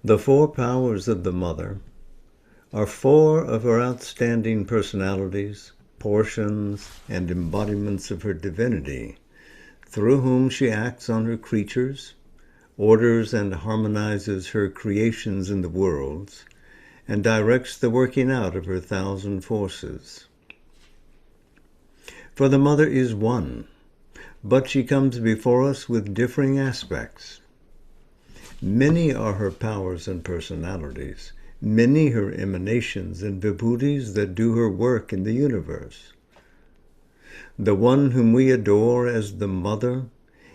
The four powers of the Mother are four of her outstanding personalities, portions, and embodiments of her divinity, through whom she acts on her creatures, orders and harmonizes her creations in the worlds, and directs the working out of her thousand forces. For the Mother is one, but she comes before us with differing aspects. Many are her powers and personalities, many her emanations and vibhutis that do her work in the universe. The one whom we adore as the Mother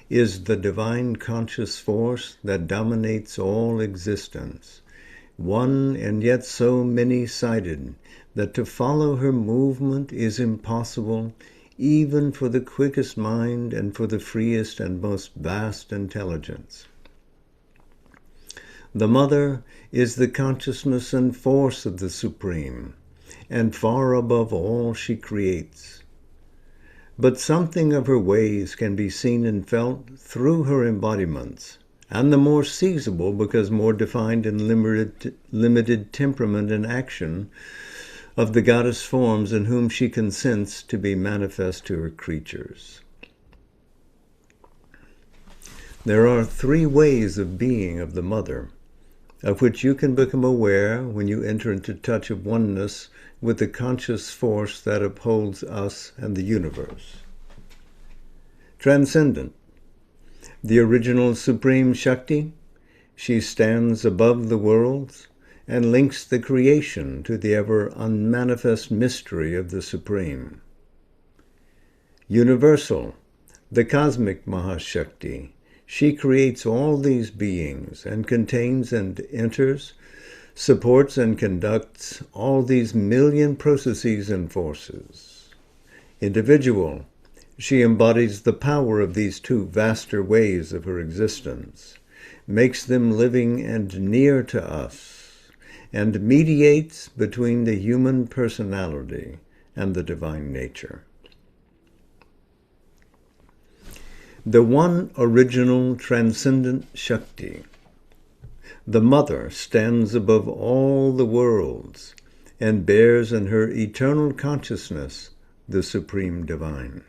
is the divine conscious force that dominates all existence, one and yet so many-sided that to follow her movement is impossible even for the quickest mind and for the freest and most vast intelligence. The Mother is the consciousness and force of the Supreme, and far above all she creates. But something of her ways can be seen and felt through her embodiments, and the more seizable because more defined in limited temperament and action of the goddess forms in whom she consents to be manifest to her creatures. There are three ways of being of the Mother, of which you can become aware when you enter into touch of oneness with the conscious force that upholds us and the universe. Transcendent. The original Supreme Shakti, she stands above the worlds and links the creation to the ever unmanifest mystery of the Supreme. Universal. The cosmic Mahashakti, she creates all these beings and contains and enters, supports and conducts all these million processes and forces. Individual, she embodies the power of these two vaster ways of her existence, makes them living and near to us, and mediates between the human personality and the divine nature. The one original transcendent Shakti, the Mother, stands above all the worlds and bears in her eternal consciousness the Supreme Divine.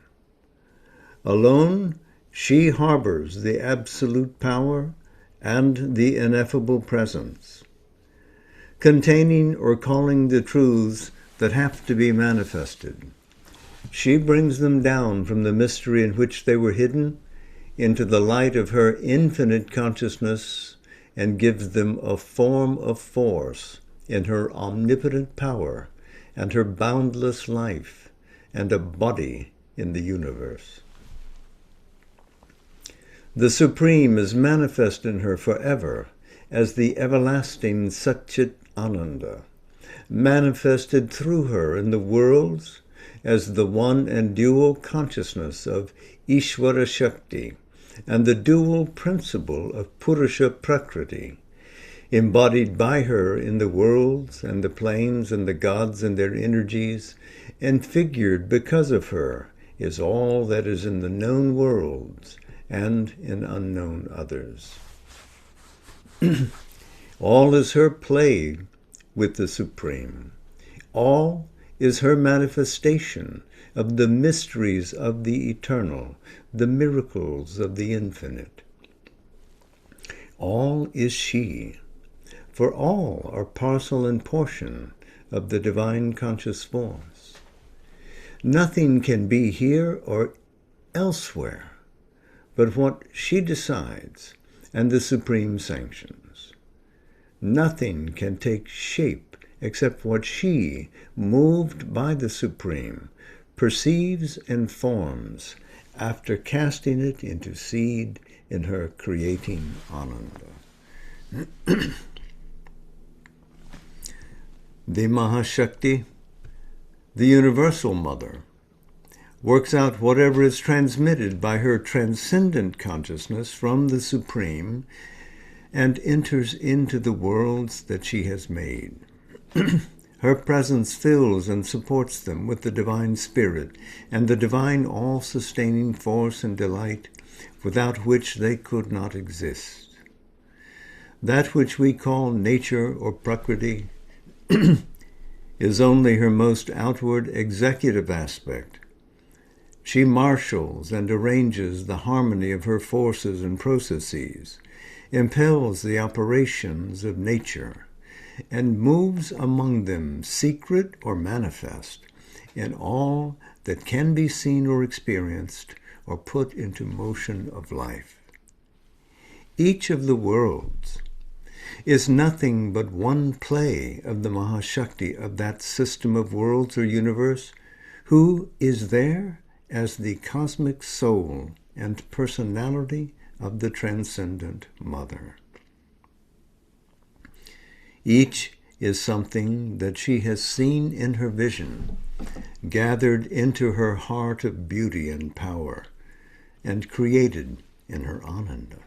Alone, she harbors the absolute power and the ineffable presence, containing or calling the truths that have to be manifested. She brings them down from the mystery in which they were hidden into the light of her infinite consciousness and gives them a form of force in her omnipotent power and her boundless life and a body in the universe. The Supreme is manifest in her forever as the everlasting Satchit Ananda, manifested through her in the worlds as the one and dual consciousness of Ishvara Shakti and the dual principle of Purusha Prakriti, embodied by her in the worlds and the planes and the gods and their energies, and figured because of her is all that is in the known worlds and in unknown others. All is her play with the Supreme. All is her manifestation of the mysteries of the eternal, the miracles of the infinite. All is she, for all are parcel and portion of the divine conscious force. Nothing can be here or elsewhere but what she decides and the Supreme sanctions. Nothing can take shape except what she, moved by the Supreme, perceives and forms after casting it into seed in her creating Ananda. The Mahashakti, the Universal Mother, works out whatever is transmitted by her transcendent consciousness from the Supreme and enters into the worlds that she has made. Her presence fills and supports them with the divine spirit and the divine all-sustaining force and delight without which they could not exist. That which we call nature or prakriti is only her most outward executive aspect. She marshals and arranges the harmony of her forces and processes, impels the operations of nature, and moves among them, secret or manifest, in all that can be seen or experienced or put into motion of life. Each of the worlds is nothing but one play of the Mahashakti of that system of worlds or universe, who is there as the cosmic soul and personality of the transcendent Mother. Each is something that she has seen in her vision, gathered into her heart of beauty and power, and created in her Ananda.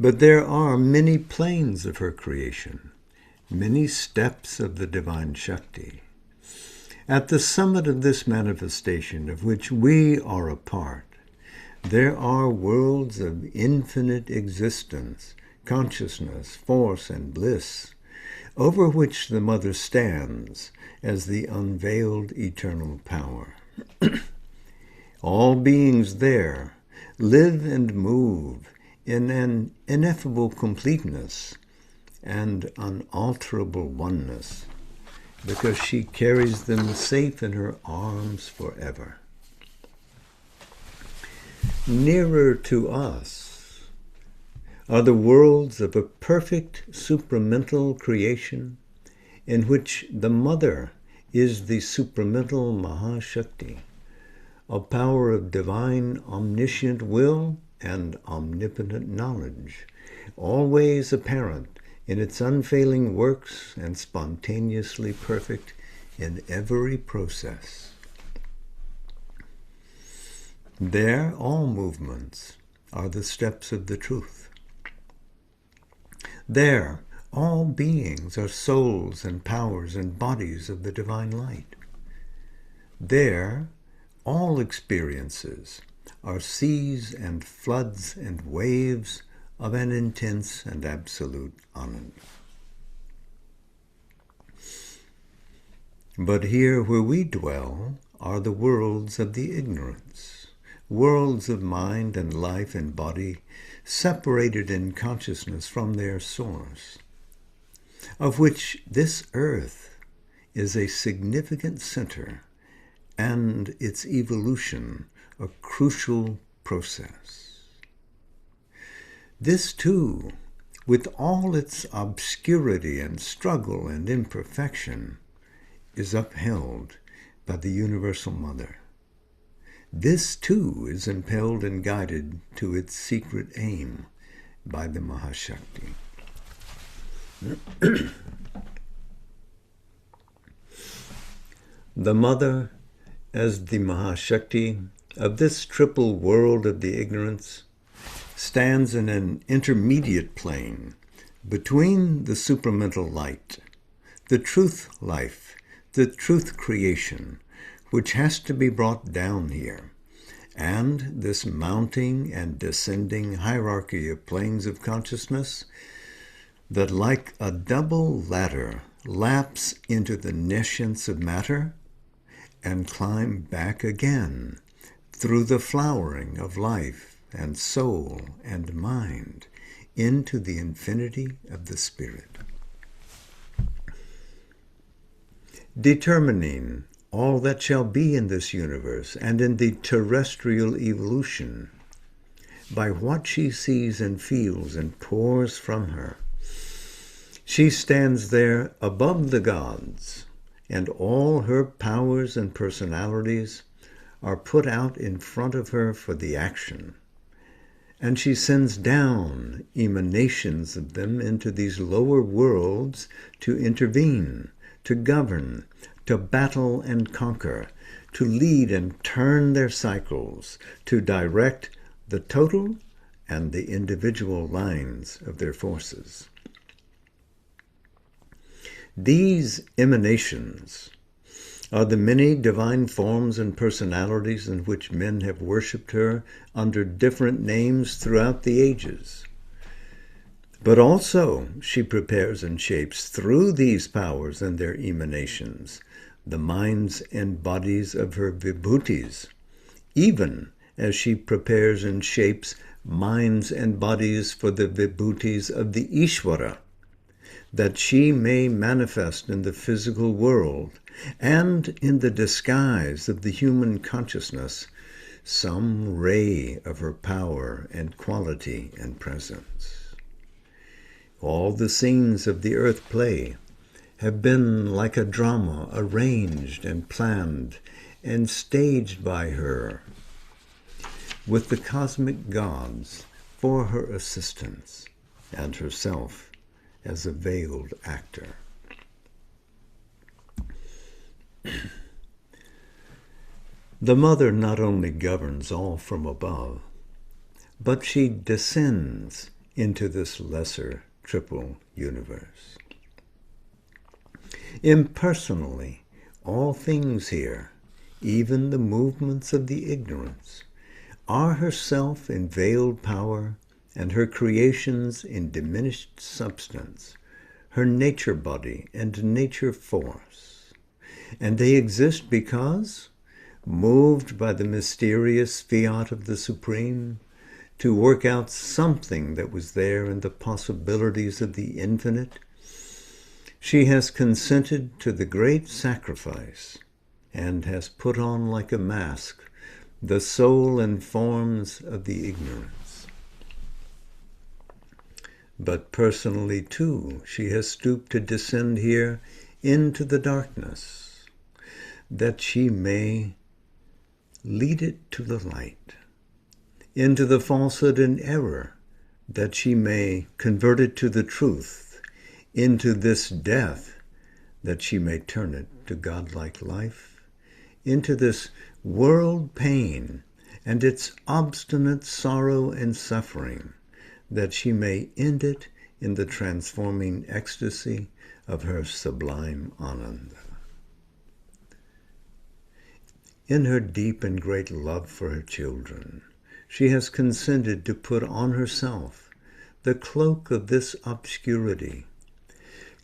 But there are many planes of her creation, many steps of the divine Shakti. At the summit of this manifestation of which we are a part, there are worlds of infinite existence, consciousness, force, and bliss, over which the Mother stands as the unveiled eternal power. All beings there live and move in an ineffable completeness and unalterable oneness, because she carries them safe in her arms forever. Nearer to us are the worlds of a perfect supramental creation in which the Mother is the supramental Mahashakti, a power of divine omniscient will and omnipotent knowledge, always apparent in its unfailing works and spontaneously perfect in every process. There, all movements are the steps of the truth. There, all beings are souls and powers and bodies of the divine light. There, all experiences are seas and floods and waves of an intense and absolute Ananda. But here where we dwell are the worlds of the ignorance, worlds of mind and life and body, separated in consciousness from their source, of which this earth is a significant center, and its evolution a crucial process. This, too, with all its obscurity and struggle and imperfection, is upheld by the Universal Mother. This, too, is impelled and guided to its secret aim by the Mahashakti. The Mother, as the Mahashakti of this triple world of the ignorance, stands in an intermediate plane between the supramental light, the truth life, the truth creation, which has to be brought down here, and this mounting and descending hierarchy of planes of consciousness that, like a double ladder, lapse into the nescience of matter and climb back again through the flowering of life and soul and mind into the infinity of the Spirit. Determining all that shall be in this universe and in the terrestrial evolution by what she sees and feels and pours from her, she stands there above the gods, and all her powers and personalities are put out in front of her for the action. And she sends down emanations of them into these lower worlds to intervene, to govern, to battle and conquer, to lead and turn their cycles, to direct the total and the individual lines of their forces. These emanations are the many divine forms and personalities in which men have worshipped her under different names throughout the ages. But also she prepares and shapes through these powers and their emanations the minds and bodies of her vibhutis, even as she prepares and shapes minds and bodies for the vibhutis of the Ishvara, that she may manifest in the physical world and in the disguise of the human consciousness some ray of her power and quality and presence. All the scenes of the earth play have been like a drama arranged and planned and staged by her, with the cosmic gods for her assistance and herself as a veiled actor. The Mother not only governs all from above, but she descends into this lesser triple universe. Impersonally, all things here, even the movements of the ignorance, are herself in veiled power and her creations in diminished substance, her nature body and nature force. And they exist because, moved by the mysterious fiat of the Supreme, to work out something that was there in the possibilities of the infinite, she has consented to the great sacrifice and has put on like a mask the soul and forms of the ignorance. But personally, too, she has stooped to descend here into the darkness, that she may lead it to the light, into the falsehood and error, that she may convert it to the truth, into this death, that she may turn it to godlike life, into this world pain and its obstinate sorrow and suffering, that she may end it in the transforming ecstasy of her sublime Ananda. In her deep and great love for her children, she has consented to put on herself the cloak of this obscurity,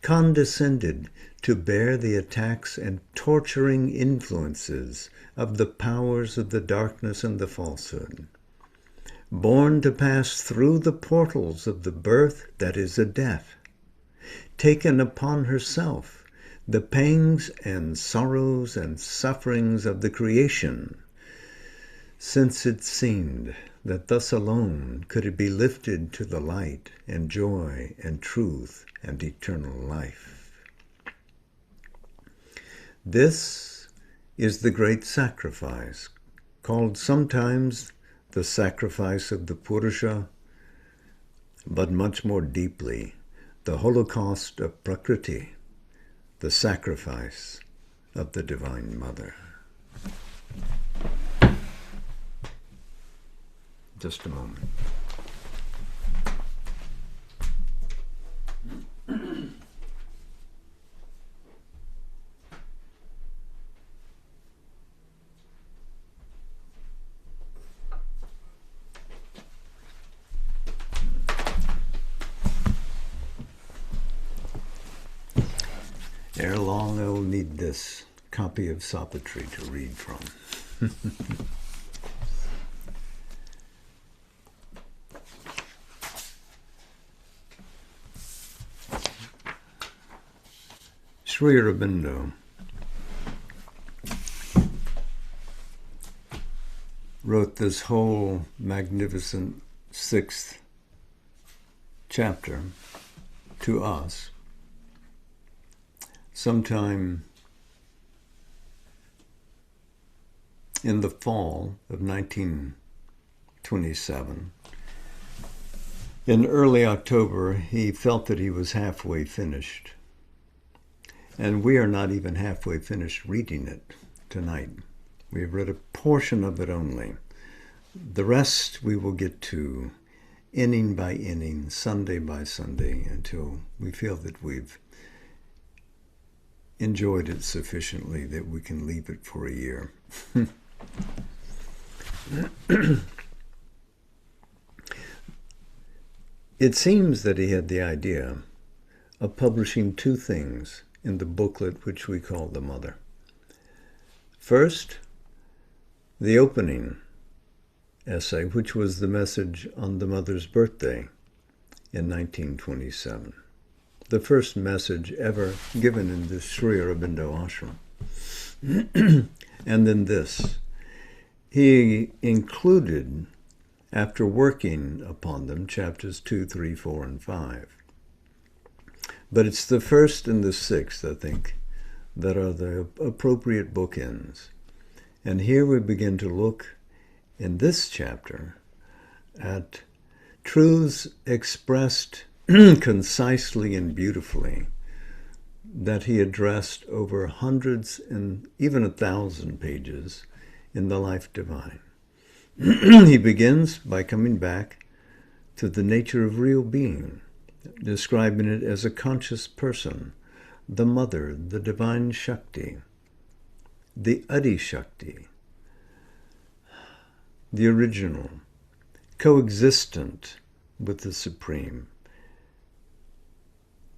condescended to bear the attacks and torturing influences of the powers of the darkness and the falsehood, born to pass through the portals of the birth that is a death, taken upon herself the pangs and sorrows and sufferings of the creation, since it seemed that thus alone could it be lifted to the light and joy and truth and eternal life. This is the great sacrifice, called sometimes the sacrifice of the Purusha, but much more deeply, the Holocaust of Prakriti, the sacrifice of the Divine Mother. Just a moment. Ere long I will need this copy of Sapatri to read from. Sri Aurobindo wrote this whole magnificent 6th chapter to us sometime in the fall of 1927. In early October, he felt that he was halfway finished. And we are not even halfway finished reading it tonight. We have read a portion of it only. The rest we will get to inning by inning, Sunday by Sunday, until we feel that we've enjoyed it sufficiently that we can leave it for a year. It seems that he had the idea of publishing two things in the booklet which we call The Mother. First, the opening essay, which was the message on the Mother's birthday in 1927. The first message ever given in the Sri Aurobindo ashram. And then this. He included, after working upon them, chapters 2, 3, 4, and 5. But it's the first and the sixth, I think, that are the appropriate bookends. And here we begin to look in this chapter at truths expressed concisely and beautifully that he addressed over hundreds and even 1,000 pages in the Life Divine. He begins by coming back to the nature of real being, describing it as a conscious person, the Mother, the Divine Shakti, the Adi Shakti, the original, coexistent with the Supreme.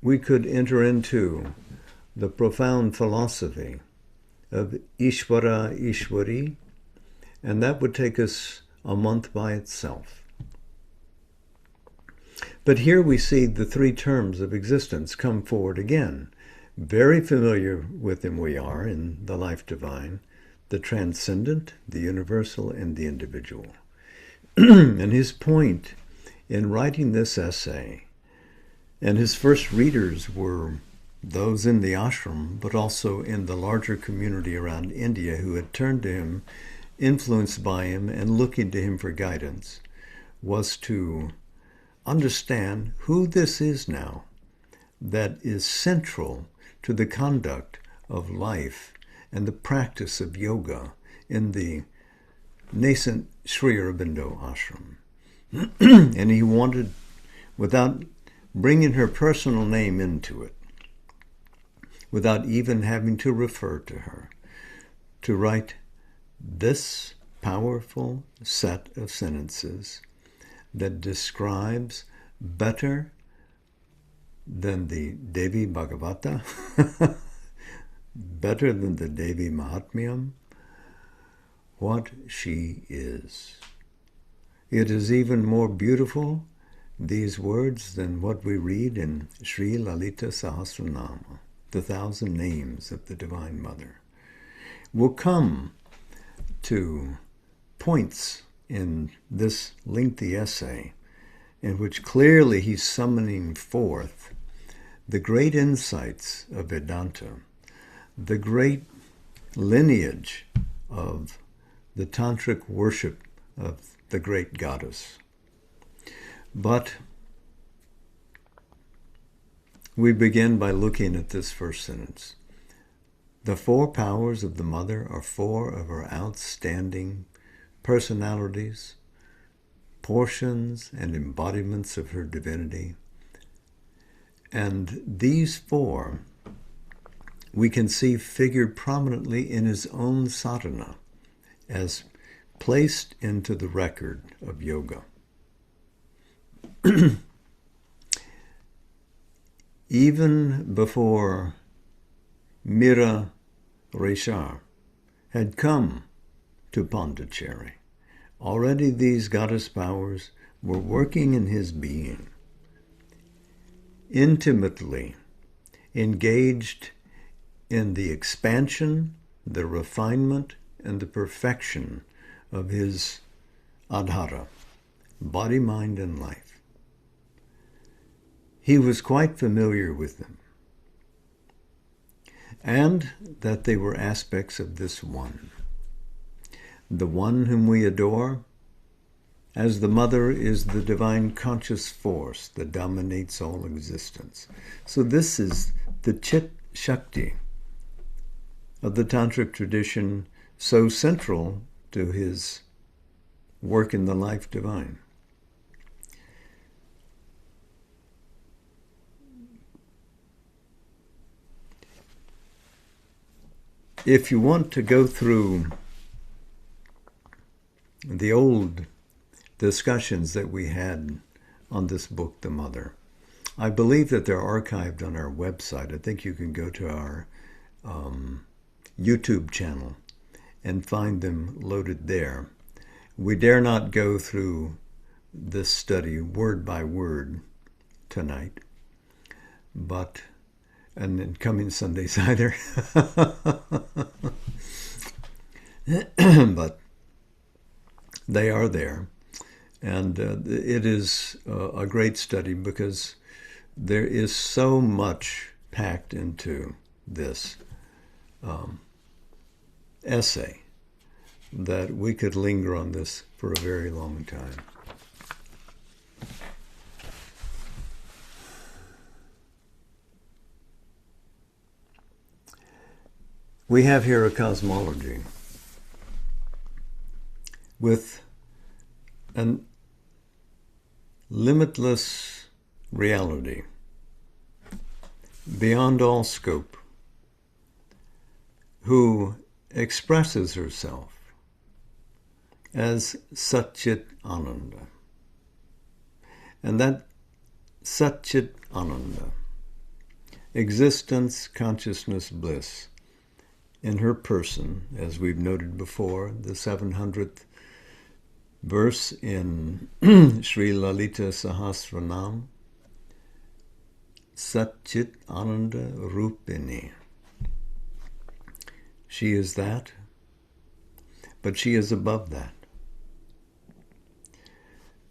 We could enter into the profound philosophy of Ishvara Ishvari, and that would take us a month by itself. But here we see the three terms of existence come forward again. Very familiar with them we are in the Life Divine, the transcendent, the universal, and the individual. And his point in writing this essay, and his first readers were those in the ashram, but also in the larger community around India who had turned to him, influenced by him, and looking to him for guidance, was to understand who this is now that is central to the conduct of life and the practice of yoga in the nascent Sri Aurobindo ashram. And he wanted, without bringing her personal name into it, without even having to refer to her, to write this powerful set of sentences that describes better than the Devi Bhagavata, better than the Devi Mahatmyam, what she is. It is even more beautiful, these words, than what we read in Sri Lalita Sahasranama, the 1,000 names of the Divine Mother. We'll come to points in this lengthy essay in which clearly he's summoning forth the great insights of Vedanta, the great lineage of the tantric worship of the great goddess. But we begin by looking at this first sentence. The four powers of the Mother are four of her outstanding personalities, portions and embodiments of her divinity. And these four we can see figured prominently in his own sadhana as placed into the record of yoga. Even before Mira Reshar had come to Pondicherry, already these goddess powers were working in his being, intimately engaged in the expansion, the refinement, and the perfection of his adhara, body, mind, and life. He was quite familiar with them, and that they were aspects of this one. The one whom we adore, as the Mother, is the divine conscious force that dominates all existence. So this is the Chit Shakti of the Tantric tradition, so central to his work in the Life Divine. if you want to go through the old discussions that we had on this book, The Mother, I believe that they're archived on our website. I think you can go to our YouTube channel and find them loaded there. We dare not go through this study word by word tonight, and in coming Sundays either. But they are there. And it is a great study because there is so much packed into this essay that we could linger on this for a very long time. We have here a cosmology with an limitless reality beyond all scope, who expresses herself as Satchit Ananda. And that Satchit Ananda, existence, consciousness, bliss, in her person, as we've noted before, the 700th verse in Sri Lalita Sahasranam, Satchit Ananda Rupini. She is that, but she is above that.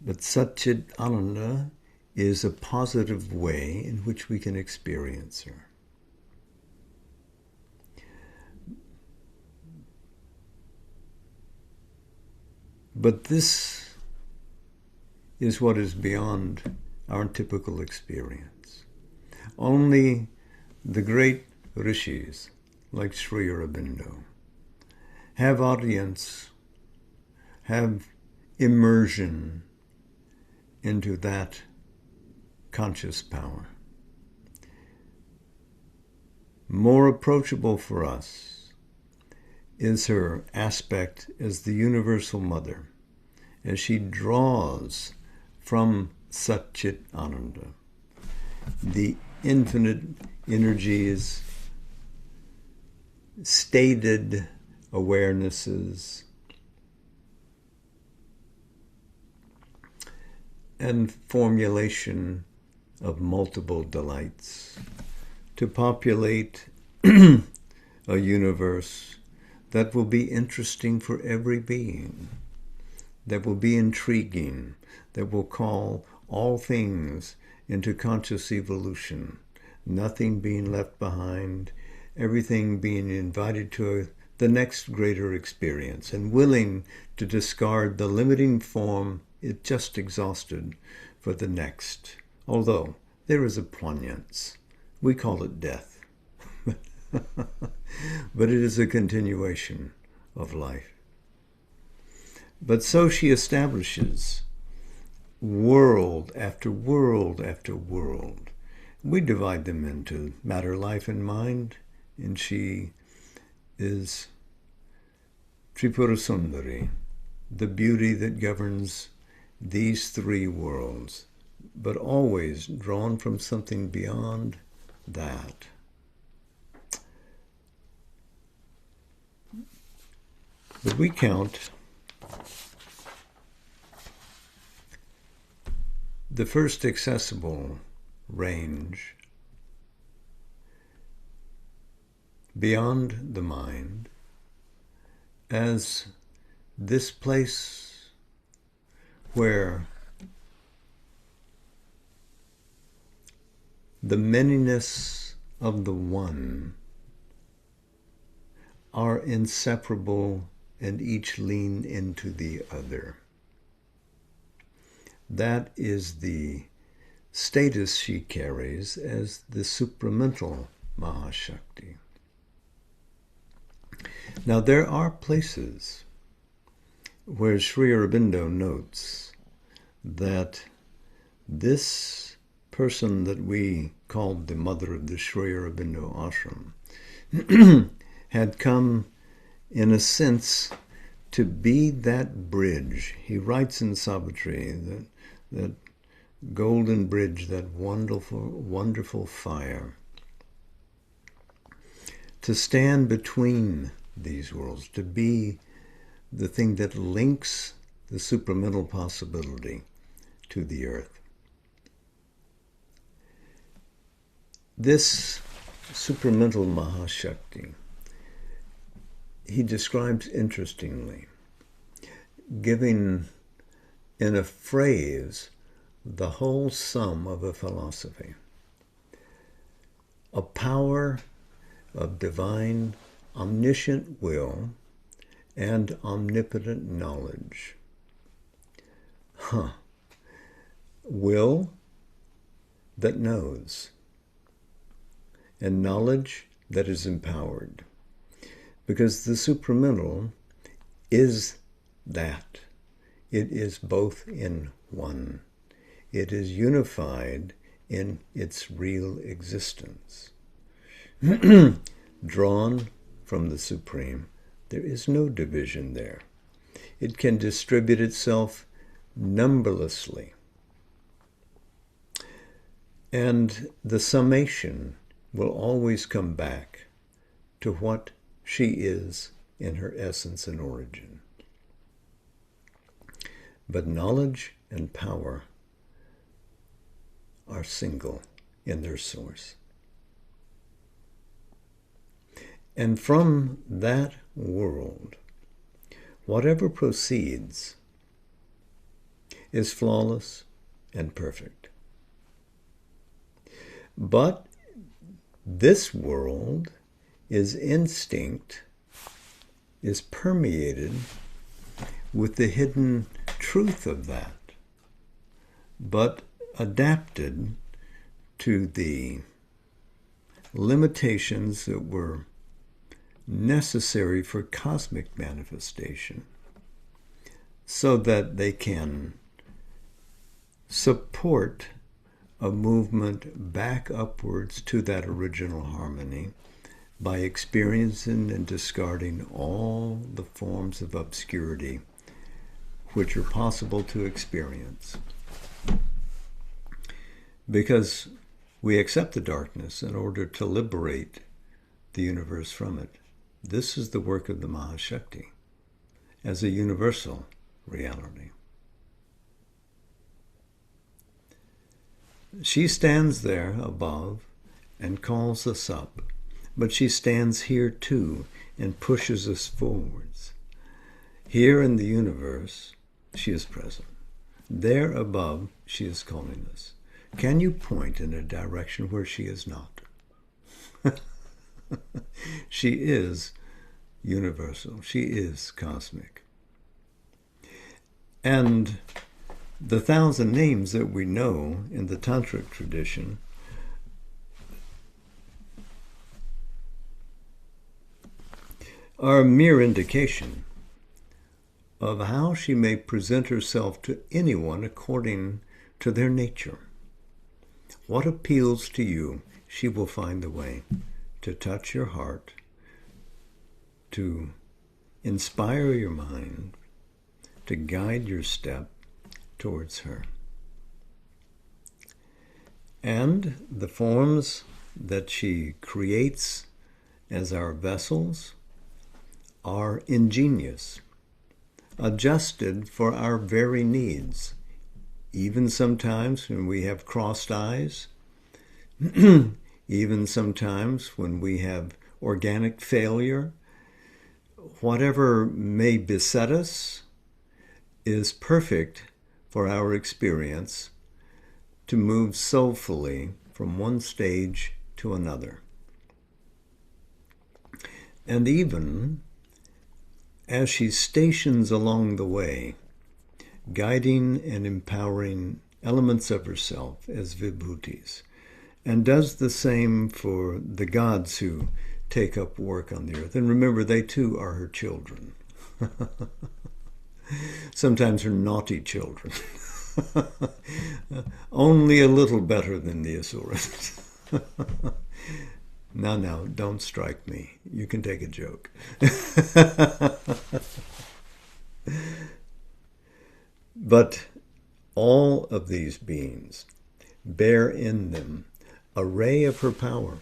But Satchit Ananda is a positive way in which we can experience her. But this is what is beyond our typical experience. Only the great rishis, like Sri Aurobindo, have audience, have immersion into that conscious power. More approachable for us is her aspect as the universal mother, as she draws from Satchit Ananda the infinite energies, stated awarenesses, and formulation of multiple delights to populate a universe that will be interesting for every being, that will be intriguing, that will call all things into conscious evolution, nothing being left behind, everything being invited to the next greater experience and willing to discard the limiting form it just exhausted for the next. Although there is a poignance. We call it death. But it is a continuation of life. But so she establishes world after world after world. We divide them into matter, life, and mind, and she is Tripura Sundari, the beauty that governs these three worlds, but always drawn from something beyond that. But we count the first accessible range beyond the mind as this place where the manyness of the one are inseparable and each lean into the other. That is the status she carries as the supramental Mahashakti. Now there are places where Sri Aurobindo notes that this person that we called the mother of the Sri Aurobindo ashram had come, in a sense, to be that bridge. He writes in Savitri that golden bridge, that wonderful, wonderful fire, to stand between these worlds, to be the thing that links the supramental possibility to the earth. This supramental Mahashakti, he describes interestingly, giving in a phrase the whole sum of a philosophy. A power of divine omniscient will and omnipotent knowledge. Will that knows, and knowledge that is empowered. Because the supramental is that. It is both in one. It is unified in its real existence. Drawn from the Supreme, there is no division there. It can distribute itself numberlessly. And the summation will always come back to what she is in her essence and origin. But knowledge and power are single in their source. And from that world, whatever proceeds is flawless and perfect. But this world is instinct, is permeated with the hidden truth of that, but adapted to the limitations that were necessary for cosmic manifestation, so that they can support a movement back upwards to that original harmony by experiencing and discarding all the forms of obscurity which are possible to experience. Because we accept the darkness in order to liberate the universe from it. This is the work of the Mahashakti as a universal reality. She stands there above and calls us up, but she stands here too and pushes us forwards. Here in the universe, she is present. There above, she is calling us. Can you point in a direction where she is not? She is universal. She is cosmic. And the 1,000 names that we know in the Tantric tradition are a mere indication of how she may present herself to anyone according to their nature. What appeals to you, she will find the way to touch your heart, to inspire your mind, to guide your step towards her. And the forms that she creates as our vessels are ingenious, adjusted for our very needs. Even sometimes when we have crossed eyes, even sometimes when we have organic failure, whatever may beset us is perfect for our experience to move soulfully from one stage to another. And even as she stations along the way, guiding and empowering elements of herself as vibhutis, and does the same for the gods who take up work on the earth. And remember, they too are her children. Sometimes her naughty children. Only a little better than the asuras. No, don't strike me. You can take a joke. But all of these beings bear in them a ray of her power.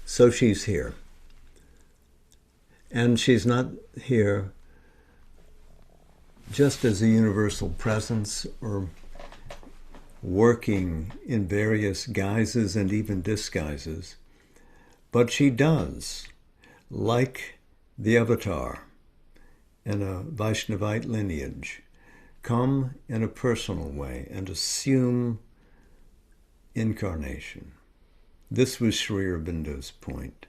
So she's here. And she's not here just as a universal presence or working in various guises and even disguises, but she does, like the avatar in a Vaishnavite lineage, come in a personal way and assume incarnation. This was Sri Aurobindo's point.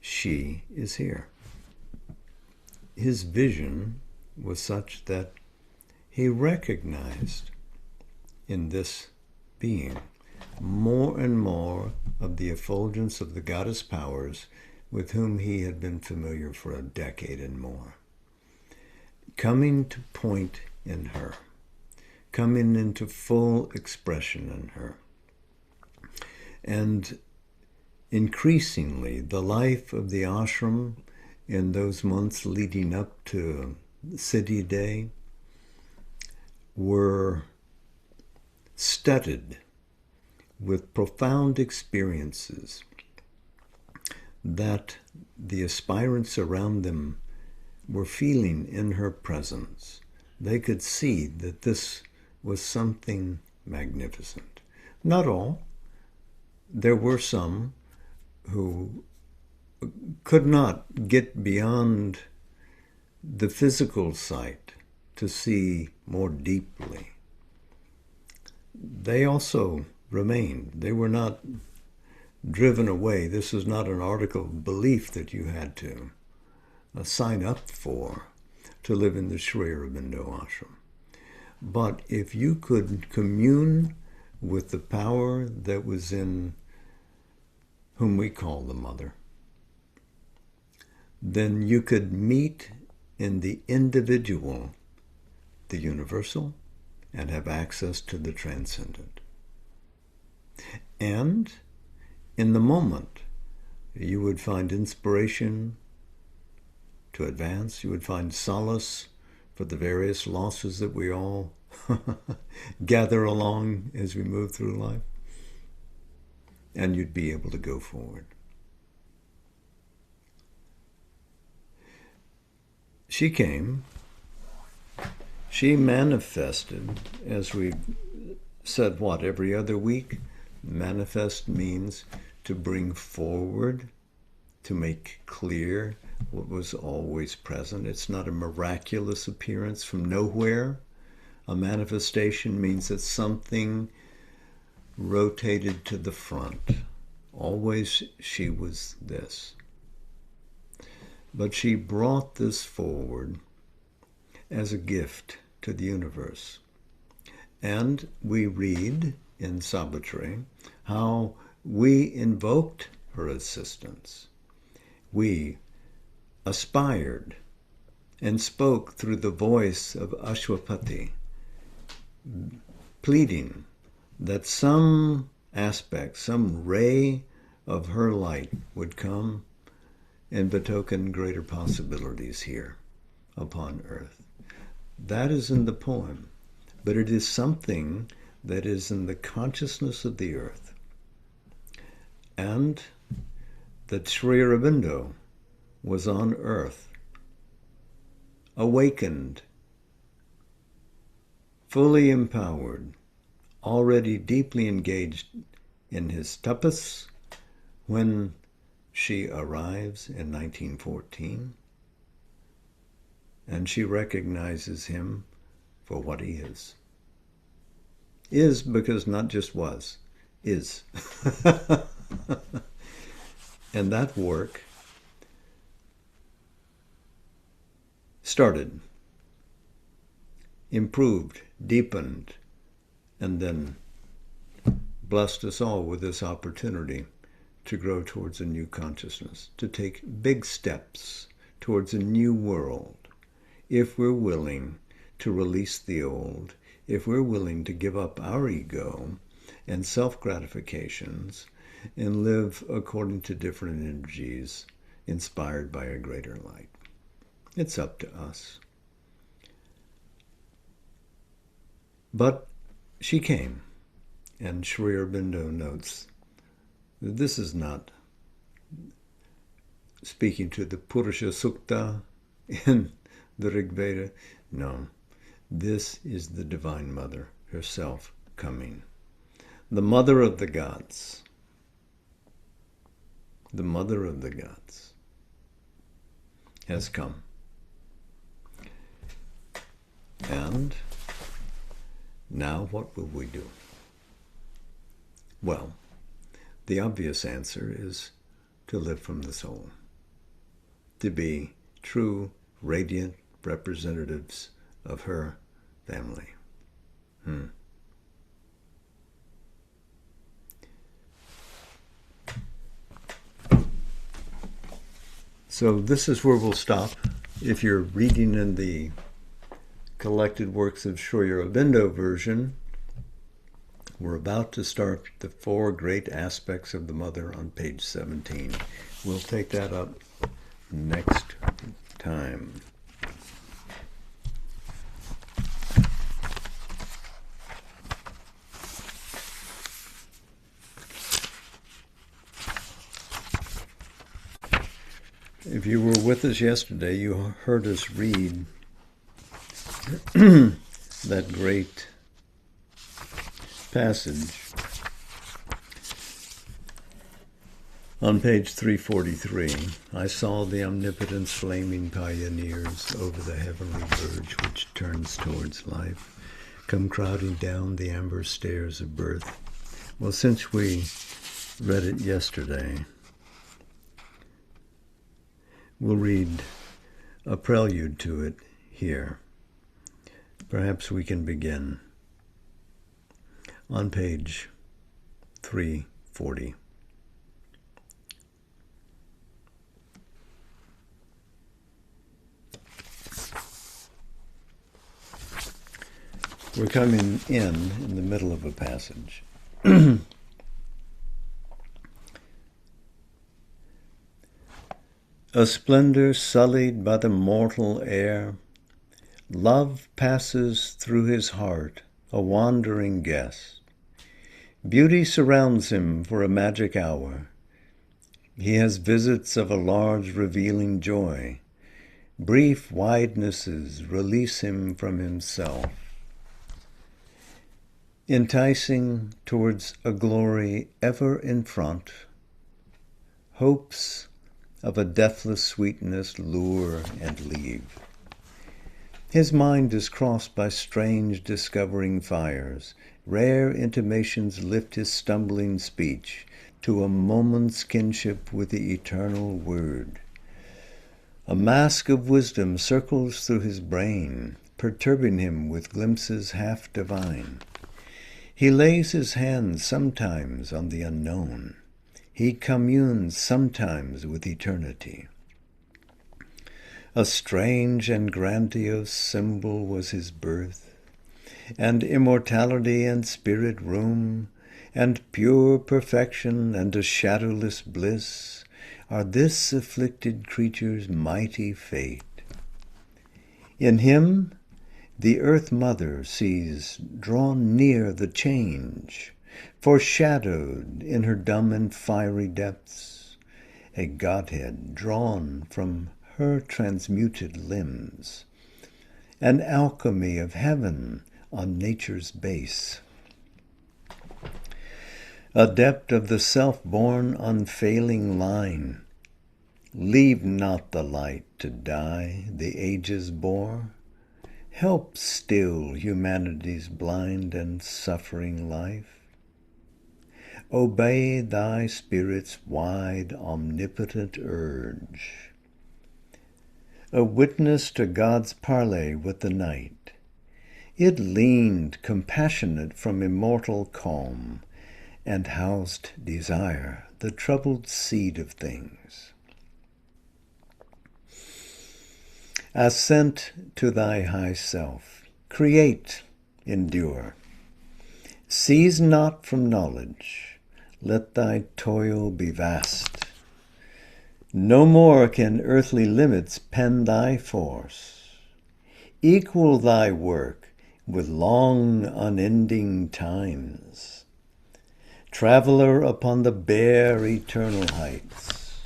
She is here. His vision was such that he recognized in this being more and more of the effulgence of the goddess powers with whom he had been familiar for a decade and more, coming to point in her, coming into full expression in her. And increasingly, the life of the ashram in those months leading up to Siddhi Day were studded with profound experiences that the aspirants around them were feeling in her presence. They could see that this was something magnificent. Not all. There were some who could not get beyond the physical sight to see more deeply. They also remained. They were not driven away. This is not an article of belief that you had to sign up for to live in the Sri Aurobindo ashram. But if you could commune with the power that was in whom we call the Mother, then you could meet in the individual the universal and have access to the transcendent. And in the moment, you would find inspiration to advance. You would find solace for the various losses that we all gather along as we move through life. And you'd be able to go forward. She came. She manifested, as we said, every other week? Manifest means to bring forward, to make clear what was always present. It's not a miraculous appearance from nowhere. A manifestation means that something rotated to the front. Always she was this. But she brought this forward as a gift to the universe. And we read in Savitri how we invoked her assistance. We aspired and spoke through the voice of Ashwapati, pleading that some aspect, some ray of her light would come and betoken greater possibilities here upon earth. That is in the poem, but it is something that is in the consciousness of the earth. And that Sri Aurobindo was on earth, awakened, fully empowered, already deeply engaged in his tapas when she arrives in 1914, and she recognizes him for what he is. Is because not just was, is. And that work started, improved, deepened, and then blessed us all with this opportunity to grow towards a new consciousness, to take big steps towards a new world, if we're willing to release the old, if we're willing to give up our ego and self-gratifications and live according to different energies inspired by a greater light. It's up to us. But she came, and Sri Aurobindo notes that this is not speaking to the Purusha Sukta in the Rig Veda. No, this is the Divine Mother herself coming. The Mother of the Gods. The Mother of the Gods has come. And now what will we do? Well, the obvious answer is to live from the soul, to be true, radiant representatives of her family. So this is where we'll stop. If you're reading in the collected works of Sri Aurobindo version, we're about to start the 4 great aspects of the Mother on page 17. We'll take that up next time. If you were with us yesterday, you heard us read that great passage on page 343. I saw the omnipotence flaming pioneers over the heavenly verge which turns towards life, come crowding down the amber stairs of birth. Well, since we read it yesterday, we'll read a prelude to it here. Perhaps we can begin on page 340. We're coming in the middle of a passage. A splendor sullied by the mortal air, love passes through his heart, a wandering guest. Beauty surrounds him for a magic hour. He has visits of a large revealing joy. Brief widenesses release him from himself, enticing towards a glory ever in front. Hopes of a deathless sweetness lure and leave. His mind is crossed by strange discovering fires. Rare intimations lift his stumbling speech to a moment's kinship with the eternal word. A mask of wisdom circles through his brain, perturbing him with glimpses half divine. He lays his hands sometimes on the unknown. He communes sometimes with eternity. A strange and grandiose symbol was his birth, and immortality and spirit room, and pure perfection and a shadowless bliss are this afflicted creature's mighty fate. In him the earth mother sees drawn near the change, foreshadowed in her dumb and fiery depths, a godhead drawn from her transmuted limbs, an alchemy of heaven on nature's base. Adept of the self-born unfailing line, leave not the light to die the ages bore. Help still humanity's blind and suffering life. Obey thy spirit's wide, omnipotent urge. A witness to God's parley with the night, it leaned compassionate from immortal calm, and housed desire, the troubled seed of things. Ascent to thy high self, create endure. Cease not from knowledge, let thy toil be vast. No more can earthly limits pen thy force. Equal thy work with long unending times. Traveler upon the bare eternal heights,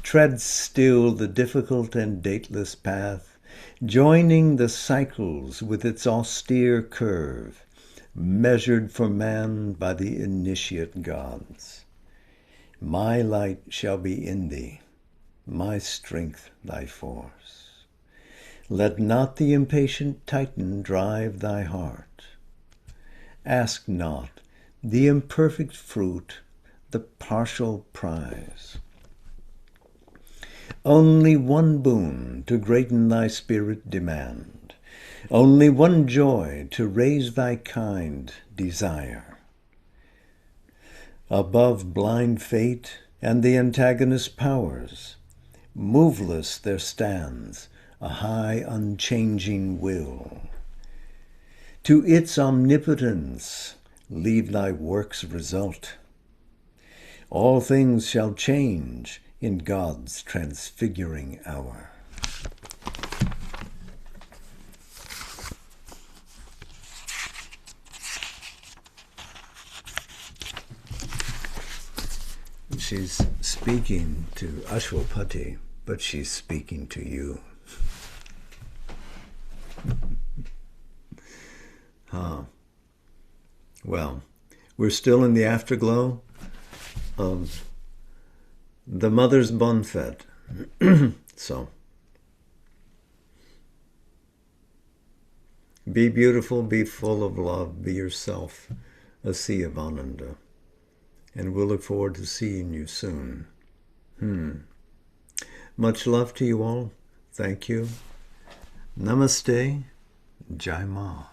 tread still the difficult and dateless path, joining the cycles with its austere curve, measured for man by the initiate gods. My light shall be in thee, my strength thy force. Let not the impatient Titan drive thy heart. Ask not the imperfect fruit, the partial prize. Only one boon to greaten thy spirit demand. Only one joy to raise thy kind desire. Above blind fate and the antagonist powers, moveless there stands a high unchanging will. To its omnipotence leave thy work's result. All things shall change in God's transfiguring hour. She's speaking to Ashwapati, but she's speaking to you. Well, we're still in the afterglow of the Mother's Bonfet. So, be beautiful, be full of love, be yourself, a sea of Ananda. And we'll look forward to seeing you soon. Much love to you all. Thank you. Namaste. Jai Ma.